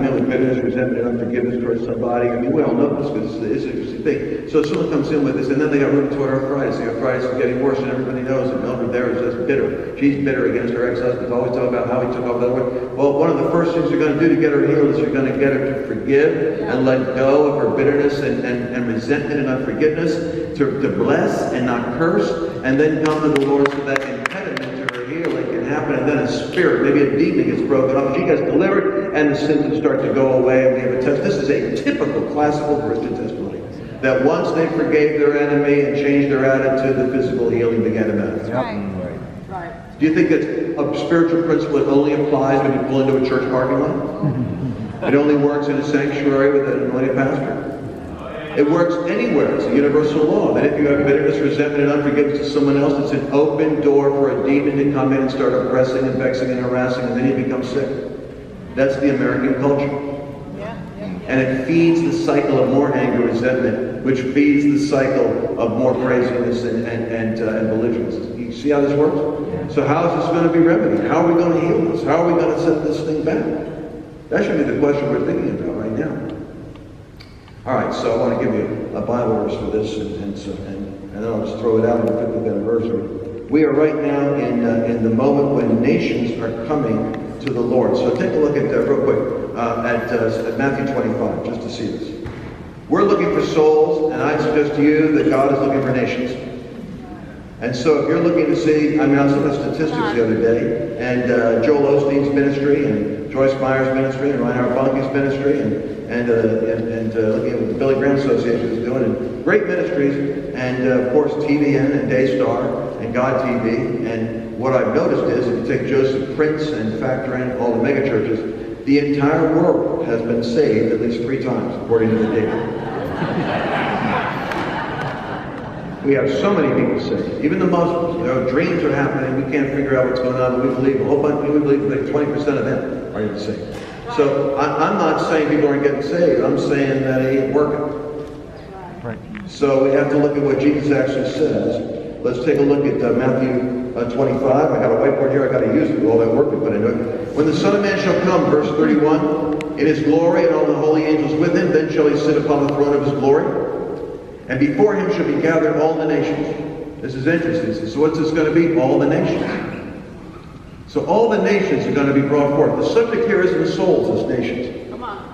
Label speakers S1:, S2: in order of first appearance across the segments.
S1: come in with bitterness, resentment, and unforgiveness towards somebody. I mean, we all know this because it's an interesting thing. So if someone comes in with this, and then they got rheumatoid arthritis. The arthritis is getting worse, and everybody knows that Mildred there is just bitter. She's bitter against her ex-husband. Always talking about how he took off the other way. Well, one of the first things you're going to do to get her healed is you're going to get her to forgive and let go of her bitterness and resentment and unforgiveness, to bless and not curse, and then come to the Lord so that impediment to her healing can happen, and then a spirit, maybe a demon gets broken off, she gets delivered, and the symptoms start to go away, and we have a test. This is a typical classical Christian testimony, that once they forgave their enemy and changed their attitude, the physical healing began to manifest.
S2: Right.
S1: Do you think it's a spiritual principle that only applies when you pull into a church parking lot? It only works in a sanctuary with an anointed pastor? It works anywhere. It's a universal law. That if you have bitterness, resentment, and unforgiveness to someone else, it's an open door for a demon to come in and start oppressing and vexing and harassing, and then you become sick. That's the American culture. And it feeds the cycle of more anger, resentment, which feeds the cycle of more craziness and belligerence. You see how this works? So how is this going to be remedied? How are we going to heal this? How are we going to set this thing back? That should be the question we're thinking about right now. All right, so I want to give you a Bible verse for this, and then I'll just throw it out on the 50th anniversary. We are right now in the moment when nations are coming to the Lord. So take a look at, real quick, at Matthew 25, just to see this. We're looking for souls, and I suggest to you that God is looking for nations. And so if you're looking to see, I was looking at statistics the other day, and Joel Osteen's ministry, and Joyce Meyer's ministry, and Reinhard Bonnke's ministry, and looking at what the Billy Graham Association is doing, and great ministries, and of course TVN and Daystar and God TV. And what I've noticed is, if you take Joseph Prince and factor in all the megachurches, the entire world has been saved at least 3 times, according to the data. We have so many people saved. Even the Muslims, dreams are happening. We can't figure out what's going on, but we believe a whole bunch. We believe like 20% of them are getting saved. So I'm not saying people aren't getting saved. I'm saying that it ain't working.
S3: Right.
S1: So we have to look at what Jesus actually says. Let's take a look at Matthew 25. I got a whiteboard here. I got to use it with all that work we put into it. When the Son of Man shall come, verse 31, in his glory and all the holy angels with him, then shall he sit upon the throne of his glory. And before him shall be gathered all the nations. This is interesting. So what's this going to be? All the nations. So all the nations are going to be brought forth. The subject here isn't the souls, it's nations.
S2: Come on.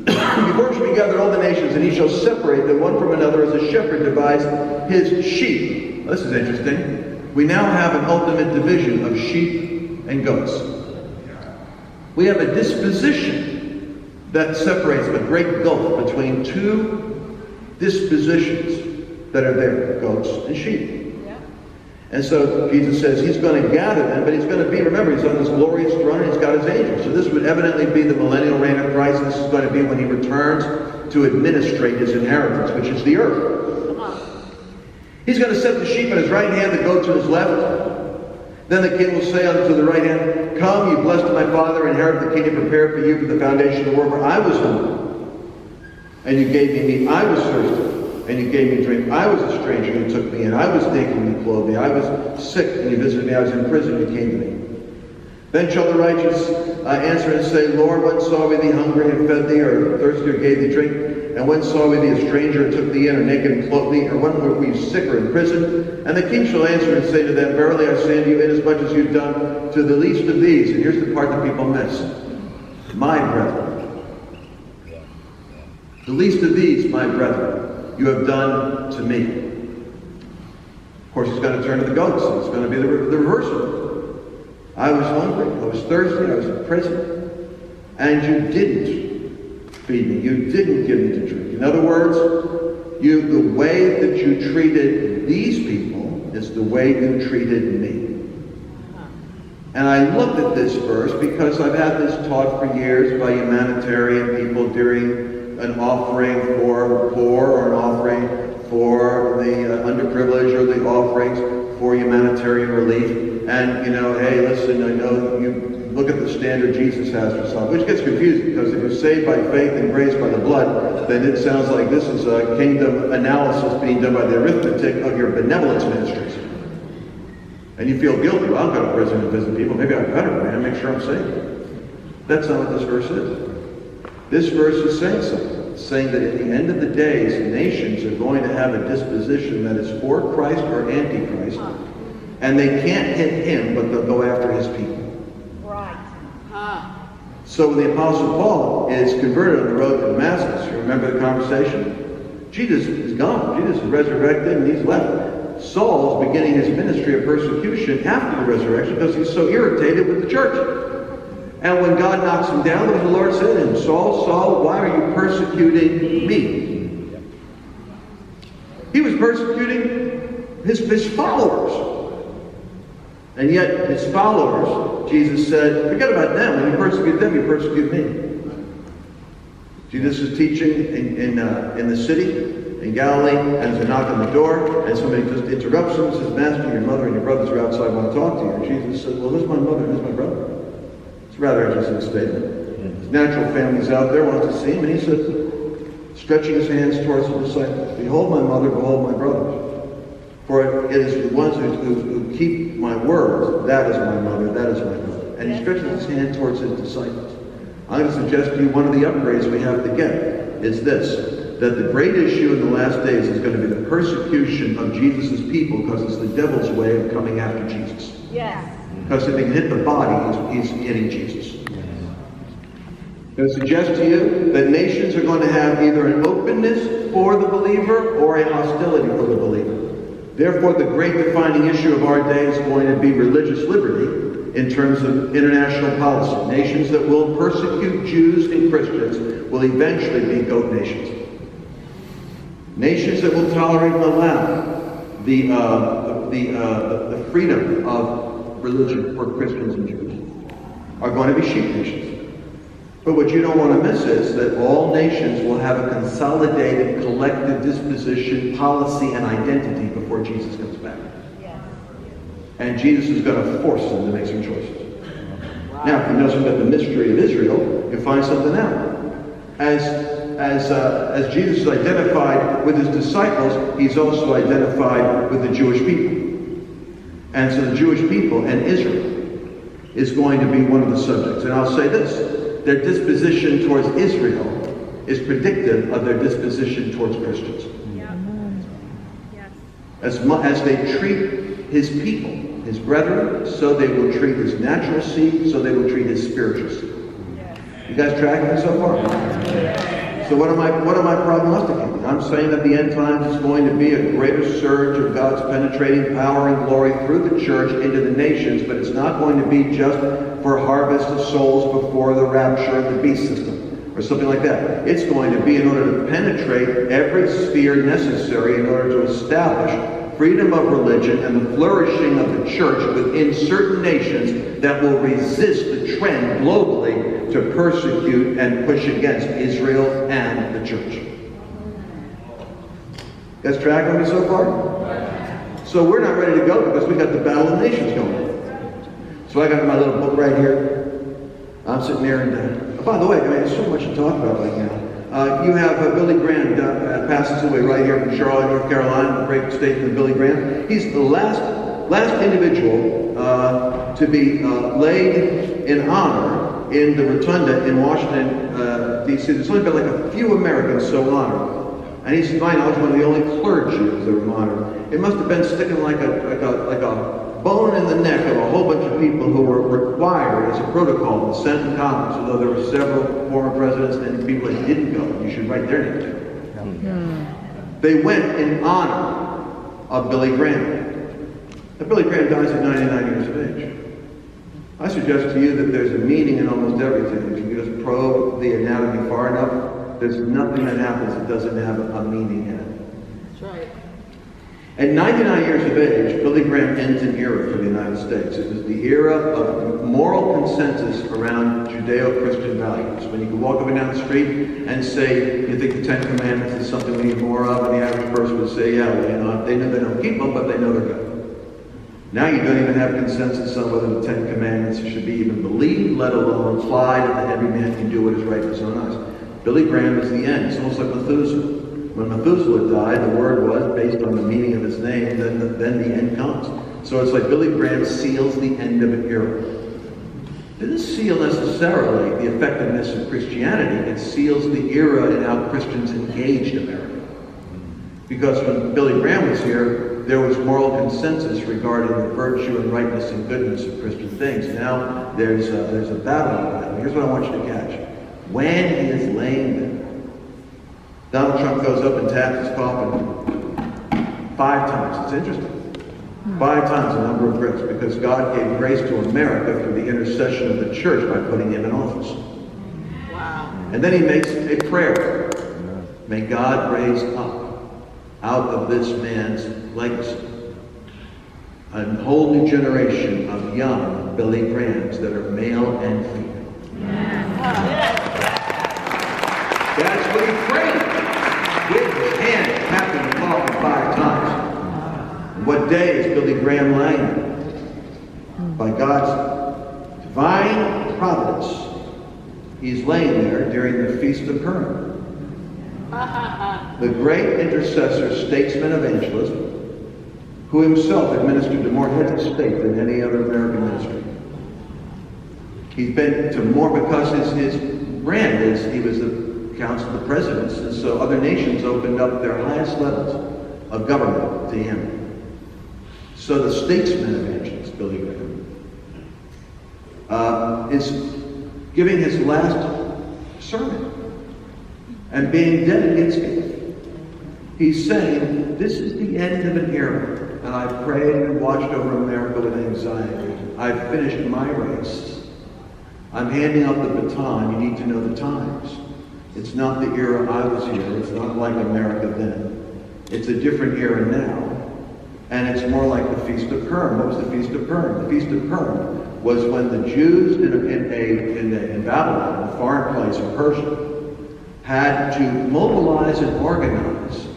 S1: Before him shall be gathered all the nations, and he shall separate them one from another as a shepherd divides his sheep. Now, this is interesting. We now have an ultimate division of sheep and goats. We have a disposition that separates a great gulf between two dispositions that are there, goats and sheep.
S2: Yeah.
S1: And so Jesus says he's going to gather them, but he's going to be, remember, he's on this glorious throne and he's got his angels. So this would evidently be the millennial reign of Christ. This is going to be when he returns to administrate his inheritance, which is the earth.
S2: Come on.
S1: He's going to set the sheep on his right hand, the goats on his left. Then the king will say unto the right hand, Come, you blessed of my Father, inherit the kingdom prepared for you from the foundation of the world. For I was hungry, and you gave me meat. I was thirsty, and you gave me drink. I was a stranger, and you took me in. I was naked, and you clothed me. I was sick, and you visited me. I was in prison, and you came to me. Then shall the righteous answer and say, Lord, when saw we thee hungry and fed thee, or thirsty, or gave thee drink? And when saw we thee a stranger, and took thee in, or naked, and clothed thee? Or when were we sick, or in prison? And the king shall answer and say to them, Verily I say unto you, inasmuch as you've done to the least of these, and here's the part that people miss, my brethren. The least of these, my brethren, you have done to me. Of course, it's going to turn to the goats. It's going to be the reverse of it. I was hungry. I was thirsty. I was in prison. And you didn't feed me. You didn't give me to drink. In other words, the way that you treated these people is the way you treated me. And I looked at this verse because I've had this taught for years by humanitarian people during an offering for the poor, or an offering for the underprivileged, or the offerings for humanitarian relief. And, hey, listen, I know you look at the standard Jesus has for self, which gets confusing because if you're saved by faith and grace by the blood, then it sounds like this is a kingdom analysis being done by the arithmetic of your benevolence ministries. And you feel guilty. Well, I'll go to prison and visit people. Maybe I better, man, make sure I'm saved. That's not what this verse is. This verse is saying something. It's saying that at the end of the days, nations are going to have a disposition that is for Christ or antichrist, and they can't hit him, but they'll go after his people.
S2: Right.
S1: So when the Apostle Paul is converted on the road to Damascus, you remember the conversation? Jesus is gone. Jesus is resurrected and he's left. Saul's beginning his ministry of persecution after the resurrection because he's so irritated with the church. And when God knocks him down, what does the Lord say to him? Saul, Saul, why are you persecuting me? He was persecuting his followers. And yet his followers, Jesus said, forget about them. When you persecute them, you persecute me. Jesus is teaching in the city in Galilee, and there's a knock on the door, and somebody just interrupts him and says, Master, your mother and your brothers are outside, want to talk to you. And Jesus says, well, who's my mother and who's my brother? It's a rather interesting statement. His natural family's out there, wants to see him, and he says, stretching his hands towards the disciples, behold my mother, behold my brothers. For it is the ones who keep my words, that is my mother, that is my brother. And he stretches his hand towards his disciples. I'm going to suggest to you one of the upgrades we have to get is this, that the great issue in the last days is going to be the persecution of Jesus' people because it's the devil's way of coming after Jesus.
S2: Yes.
S1: Because if he can hit the body, he's hitting Jesus. I'm going to suggest to you that nations are going to have either an openness for the believer or a hostility for the believer. Therefore, the great defining issue of our day is going to be religious liberty in terms of international policy. Nations that will persecute Jews and Christians will eventually be goat nations. Nations that will tolerate and allow the freedom of religion for Christians and Jews are going to be sheep nations. But what you don't want to miss is that all nations will have a consolidated, collective disposition, policy, and identity before Jesus comes back.
S2: Yes.
S1: And Jesus is going to force them to make some choices. Wow. Now, if you know something about the mystery of Israel, you find something out. As Jesus is identified with his disciples, he's also identified with the Jewish people. And so the Jewish people and Israel is going to be one of the subjects. And I'll say this. Their disposition towards Israel is predictive of their disposition towards Christians.
S2: Yeah. Yes.
S1: As they treat his people, his brethren, so they will treat his natural seed, so they will treat his spiritual seed.
S2: Yes.
S1: You guys tracking me so far?
S2: Yes.
S1: So what am I prognosticating? I'm saying that the end times is going to be a greater surge of God's penetrating power and glory through the church into the nations, but it's not going to be just for harvest of souls before the rapture of the beast system or something like that. It's going to be in order to penetrate every sphere necessary in order to establish freedom of religion and the flourishing of the church within certain nations that will resist the trend globally to persecute and push against Israel and the church. You guys tracking me so far? So we're not ready to go because we got the Battle of the Nations going. So I got my little book right here. I'm sitting there and, by the way, there's so much to talk about right now. You have Billy Graham passes away right here from Charlotte, North Carolina, the great state of Billy Graham. He's the last individual to be laid in honor in the rotunda in Washington, D.C. There's only been like a few Americans so honored. And he's, to my knowledge, one of the only clergy that were honored. It must have been sticking like a bone in the neck of a whole bunch of people who were required as a protocol to send to Congress, although there were several former presidents and people that didn't go. You should write their names down. They went in honor of Billy Graham. Now, Billy Graham dies at 99 years of age. I suggest to you that there's a meaning in almost everything. If you just probe the anatomy far enough, there's nothing that happens that doesn't have a meaning in it.
S2: That's right.
S1: At 99 years of age, Billy Graham ends an era for the United States. It was the era of moral consensus around Judeo-Christian values. When you can walk up and down the street and say, you think the Ten Commandments is something we need more of, and the average person would say, yeah, well, you know, they know they don't keep them, but they know they're good. Now you don't even have consensus on whether the Ten Commandments should be even believed, let alone applied, and that every man can do what is right in his own eyes. Billy Graham is the end. It's almost like Methuselah. When Methuselah died, the word was, based on the meaning of his name, then the end comes. So it's like Billy Graham seals the end of an era. doesn't seal necessarily the effectiveness of Christianity. It seals the era in how Christians engaged America. Because when Billy Graham was here, there was moral consensus regarding the virtue and rightness and goodness of Christian things. Now there's a battle on that. Here's what I want you to catch. When he is laying there, Donald Trump goes up and taps his coffin 5 times. It's interesting. 5 times the number of bricks, because God gave grace to America through the intercession of the church by putting him in office.
S2: Wow.
S1: And then he makes a prayer. May God raise up out of this man's legacy a whole new generation of young Billy Grahams that are male and female. That's what he prayed. With his hand tapping the coffin 5 times. And what day is Billy Graham laying? By God's divine providence, he's laying there during the Feast of Purim. The great intercessor, statesman of evangelism, who himself administered to more heads of state than any other American ministry. He's been to more because his brand is he was the council of the presidents, and so other nations opened up their highest levels of government to him. So the statesman evangelist, Billy Graham, is giving his last sermon and being dead against it. He's saying, this is the end of an era, and I've prayed and watched over America with anxiety. I've finished my race. I'm handing out the baton. You need to know the times. It's not the era I was here. It's not like America then. It's a different era now. And it's more like the Feast of Purim. What was the Feast of Purim? The Feast of Purim was when the Jews in Babylon, a foreign place in Persia, had to mobilize and organize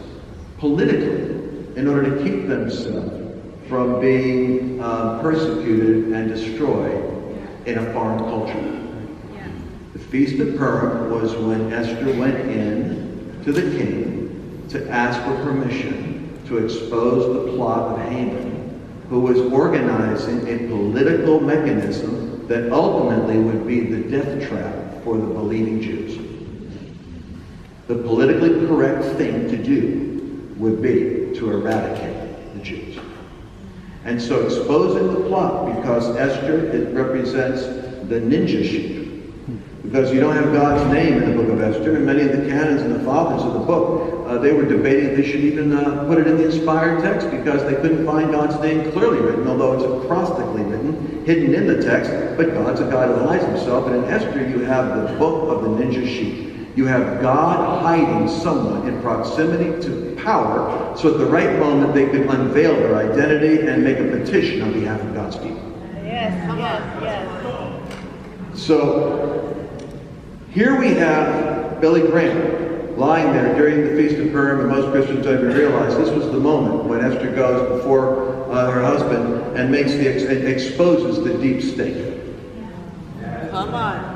S1: politically in order to keep themselves from being persecuted and destroyed in a foreign culture. The Feast of Purim was when Esther went in to the king to ask for permission to expose the plot of Haman, who was organizing a political mechanism that ultimately would be the death trap for the believing Jews. The politically correct thing to do would be to eradicate the Jews. And so exposing the plot, because Esther, it represents the ninja sheep. Because you don't have God's name in the book of Esther, and many of the canons and the fathers of the book, they were debating if they should even put it in the inspired text, because they couldn't find God's name clearly written, although it's acrostically written, hidden in the text. But God's a God who hides himself, and in Esther you have the book of the ninja sheep. You have God hiding someone in proximity to power, so at the right moment they could unveil their identity and make a petition on behalf of God's people.
S2: Yes.
S1: So here we have Billy Graham lying there during the Feast of Purim, and most Christians don't even realize this was the moment when Esther goes before her husband and exposes the deep state.
S2: Come on.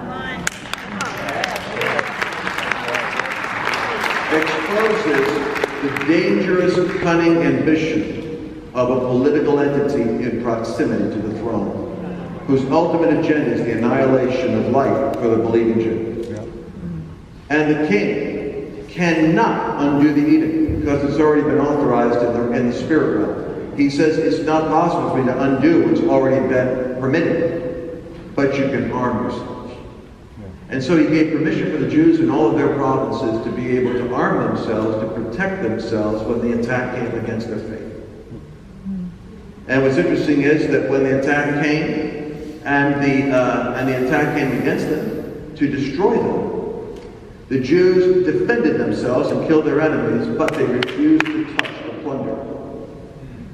S1: Exposes the dangerous, cunning ambition of a political entity in proximity to the throne, whose ultimate agenda is the annihilation of life for the believing Jew. And the king cannot undo the edict, because it's already been authorized in the spirit realm. He says it's not possible for me to undo what's already been permitted, but you can arm yourselves. And so he gave permission for the Jews in all of their provinces to be able to arm themselves, to protect themselves when the attack came against their faith. And what's interesting is that when the attack came, and the attack came against them to destroy them, the Jews defended themselves and killed their enemies, but they refused to touch the plunder.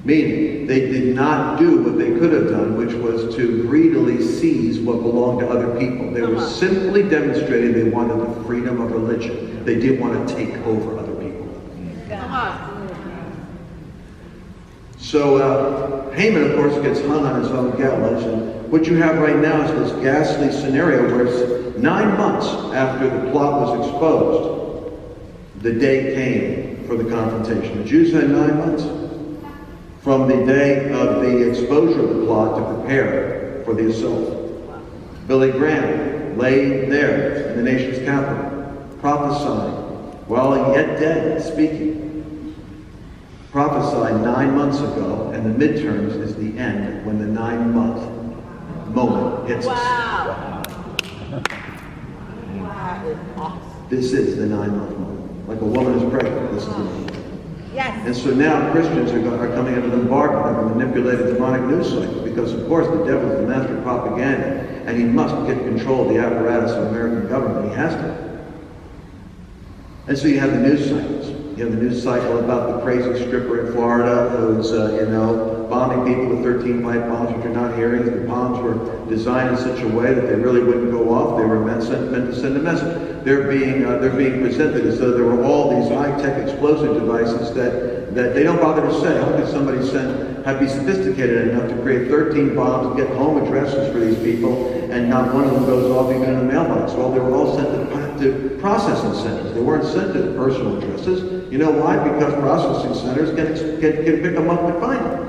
S1: Meaning, they did not do what they could have done, which was to greedily seize what belonged to other people. They were simply demonstrating they wanted the freedom of religion. They didn't want to take over other people.
S2: Come on.
S1: So Haman, of course, gets hung on his own gallows. And what you have right now is this ghastly scenario where it's 9 months after the plot was exposed, the day came for the confrontation. The Jews had 9 months from the day of the exposure of the plot to prepare for the assault. Billy Graham lay there in the nation's capital, prophesying, while yet dead, speaking. Prophesied 9 months ago, and the midterms is the end when the 9-month moment hits us.
S2: Wow. That is awesome.
S1: This is the 9-month moment. Like a woman is pregnant, this is the moment.
S2: Yes.
S1: And so now Christians are coming under the embargo of a manipulated demonic news cycle because, of course, the devil is the master of propaganda, and he must get control of the apparatus of American government. He has to. And so you have the news cycles. You have the news cycle about the crazy stripper in Florida who's, bombing people with 13 pipe bombs, which are not earrings. The bombs were designed in such a way that they really wouldn't go off. They were meant to send a message. They're being presented as though there were all these high-tech explosive devices that they don't bother to say. How could somebody be sophisticated enough to create 13 bombs, get home addresses for these people, and not one of them goes off even in the mailbox? Well, they were all sent to processing centers. They weren't sent to personal addresses. You know why? Because processing centers can pick them up and find them.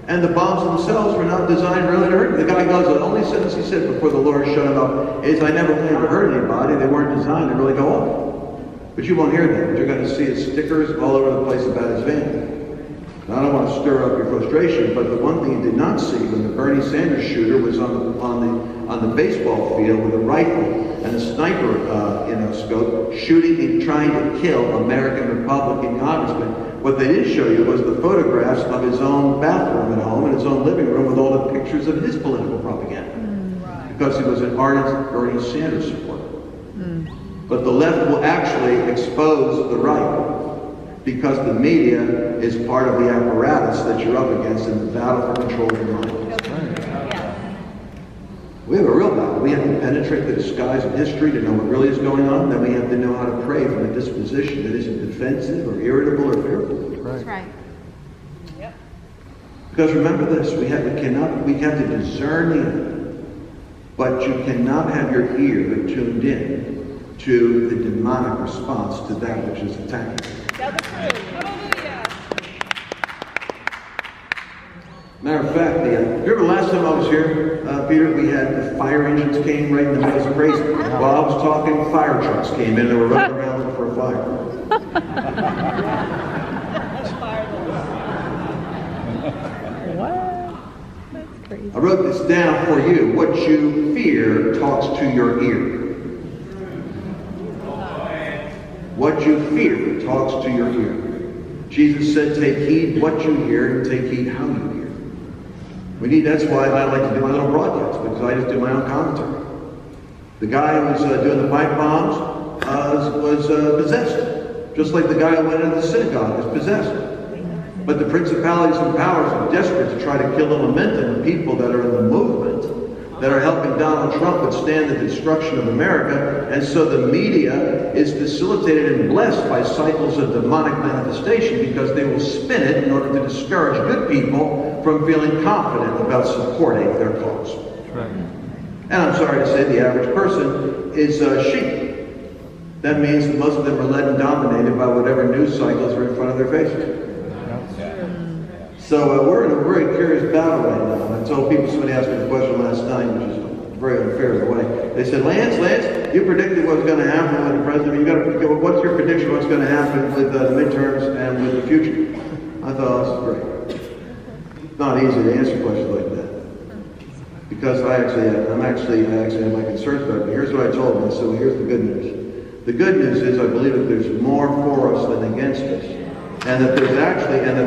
S1: And the bombs themselves were not designed really to hurt. The guy goes, the only sentence he said before the Lord shut him up is, I never really hurt anybody. They weren't designed to really go off. But you won't hear that. What you're going to see is stickers all over the place about his van. Now, I don't want to stir up your frustration, but the one thing you did not see when the Bernie Sanders shooter was on the baseball field with a rifle and a sniper scope shooting and trying to kill American Republican congressmen. What they did show you was the photographs of his own bathroom at home and his own living room with all the pictures of his political propaganda. Because he was an ardent Bernie Sanders supporter. But the left will actually expose the right because the media is part of the apparatus that you're up against in the battle for control of your mind. We have a real battle. We have to penetrate the disguise of history to know what really is going on. Then we have to know how to pray from a disposition that isn't defensive or irritable or fearful.
S2: That's right. Yep.
S1: Because remember this, we have to discern the enemy, but you cannot have your ear tuned in to the demonic response to that which is attacking.
S2: Tell the truth. Hallelujah.
S1: Matter of fact, remember last time I was here, Peter, we had the fire engines came right in the middle. It was crazy. While I was talking, fire trucks came in and were running around looking for a fire.
S2: What? That's crazy.
S1: I wrote this down for you. What you fear talks to your ear. What you fear talks to your ear. Jesus said, take heed what you hear and take heed how you hear. That's why I like to do my little broadcast, because I just do my own commentary. The guy who was doing the pipe bombs was possessed. Just like the guy who went into the synagogue was possessed. But the principalities and powers are desperate to try to kill the momentum of people that are in the movement, that are helping Donald Trump withstand the destruction of America. And so the media is facilitated and blessed by cycles of demonic manifestation because they will spin it in order to discourage good people from feeling confident about supporting their cause.
S3: Right.
S1: And I'm sorry to say the average person is sheep. That means that most of them are led and dominated by whatever news cycles are in front of their faces. So we're in a very curious battle right now. I told people, somebody asked me a question last night, which is very unfair in a way. They said, Lance, you predicted what's going to happen with the president. What's your prediction of what's going to happen with the midterms and with the future? I thought, this is great. It's not easy to answer questions like that. Because I actually have my concerns about it. But here's what I told them. So here's the good news. The good news is I believe that there's more for us than against us. And that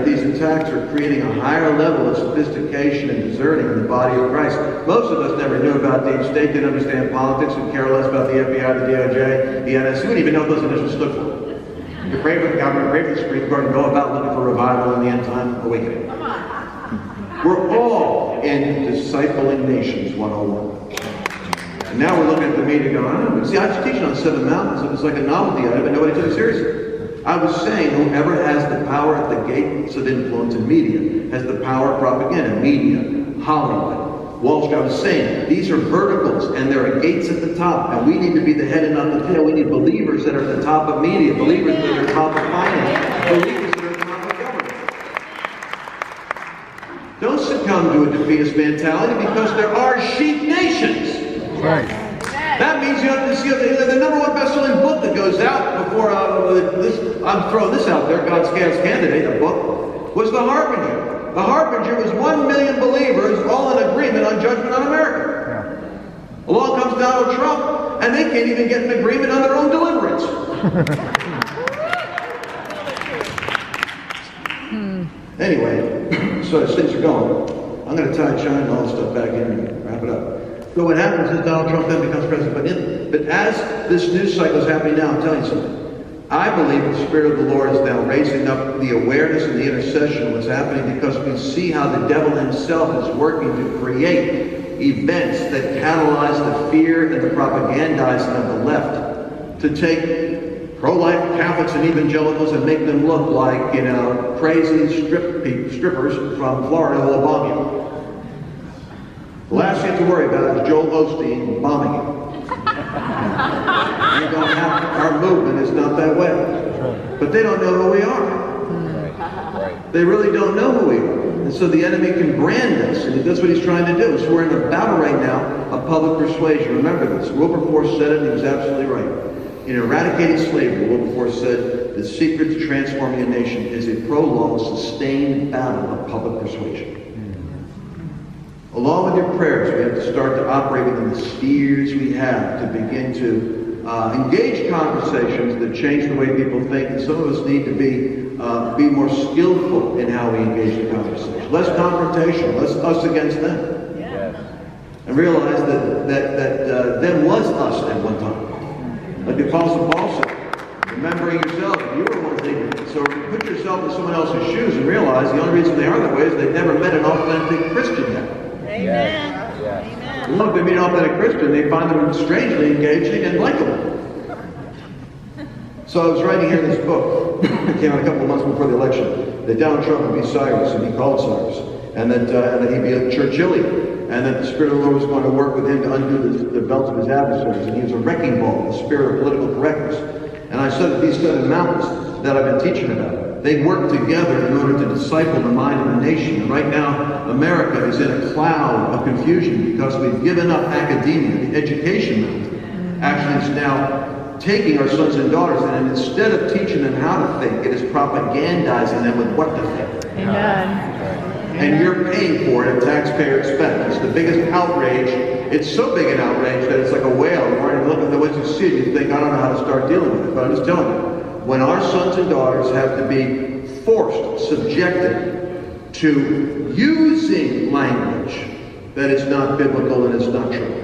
S1: these attacks are creating a higher level of sophistication and discerning in the body of Christ. Most of us never knew about deep state, didn't understand politics, and care less about the FBI, the DOJ, the NSA. We didn't even know what those initials stood for. You pray for the government, pray for the Supreme Court, and go about looking for revival in the end time awakening. We're all in Discipling Nations 101. And now we're looking at the media going, I don't know. See, I was teaching on 7 mountains. It was like a novelty item, and nobody took it seriously. I was saying whoever has the power at the gates of influence in media has the power of propaganda, media, Hollywood, Wall Street. I was saying these are verticals and there are gates at the top, and we need to be the head and not the tail. We need believers that are at the top of media, believers that are at the top of finance, believers that are at the top of government. Don't succumb to a defeatist mentality because there are sheep nations.
S3: Right.
S1: That means you have to see the number one best-selling book that goes out before I'm throwing this out there, God's Candidate, a book, was The Harbinger. The Harbinger was 1 million believers all in agreement on judgment on America. Yeah. Along comes Donald Trump, and they can't even get an agreement on their own deliverance. Anyway, so as things are going, I'm going to tie China and all this stuff back in and wrap it up. So what happens is Donald Trump then becomes president. But as this news cycle is happening now, I'm telling you something. I believe the Spirit of the Lord is now raising up the awareness and the intercession of what's happening, because we see how the devil himself is working to create events that catalyze the fear and the propagandizing of the left to take pro-life Catholics and evangelicals and make them look like, crazy strippers from Florida who will bomb you. The last thing to worry about is Joel Osteen bombing you. Our movement is not that way. But they don't know who we are. They really don't know who we are. And so the enemy can brand us, and that's what he's trying to do. So we're in a battle right now of public persuasion. Remember this. Wilberforce said it, and he was absolutely right. In eradicating slavery, Wilberforce said, the secret to transforming a nation is a prolonged, sustained battle of public persuasion. Along with your prayers, we have to start to operate within the spheres we have to begin to engage conversations that change the way people think. And some of us need to be more skillful in how we engage the conversation. Less confrontational, less us against them.
S2: Yeah.
S1: And realize that them was us at one time. Like the Apostle Paul said, remembering yourself, you were once ignorant. So put yourself in someone else's shoes and realize the only reason they are that way is they've never met an authentic Christian yet.
S2: Amen. Yes. Amen.
S1: Well, if they meet an authentic Christian, they find them strangely engaging and likable. So I was writing here this book. It came out a couple of months before the election. That Donald Trump would be Cyrus, and he called Cyrus, and that he'd be a Churchillian, and that the Spirit of the Lord was going to work with him to undo the belts of his adversaries, and he was a wrecking ball, the spirit of political correctness. And I said that these seven mountains that I've been teaching about, they work together in order to disciple the mind of the nation. And right now, America is in a cloud of confusion because we've given up academia. The education movement actually is now taking our sons and daughters, and instead of teaching them how to think, it is propagandizing them with what to think.
S2: Amen.
S1: And you're paying for it at taxpayer expense. It's the biggest outrage. It's so big an outrage that it's like a whale. You look at the ones you see it, you think, I don't know how to start dealing with it. But I'm just telling you, when our sons and daughters have to be forced, subjected to using language that is not biblical and is not true.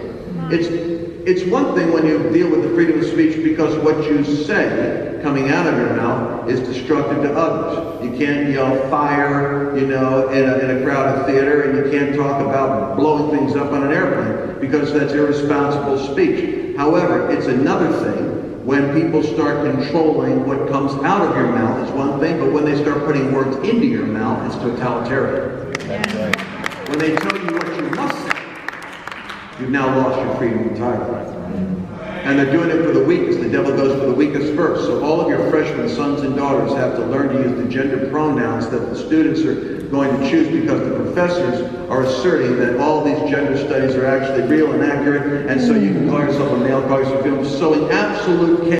S1: It's one thing when you deal with the freedom of speech because what you say coming out of your mouth is destructive to others. You can't yell fire, in a crowded theater, and you can't talk about blowing things up on an airplane because that's irresponsible speech. However, it's another thing when people start controlling what comes out of your mouth. It's one thing, but when they start putting words into your mouth, it's totalitarian.
S3: That's right.
S1: When they tell you what you must say, you've now lost your freedom entirely. And they're doing it for the weakest. The devil goes for the weakest first. So all of your freshman sons and daughters have to learn to use the gender pronouns that the students are going to choose because the professors are asserting that all these gender studies are actually real and accurate. And so you can call yourself a male, call yourself a female, sowing absolute chaos.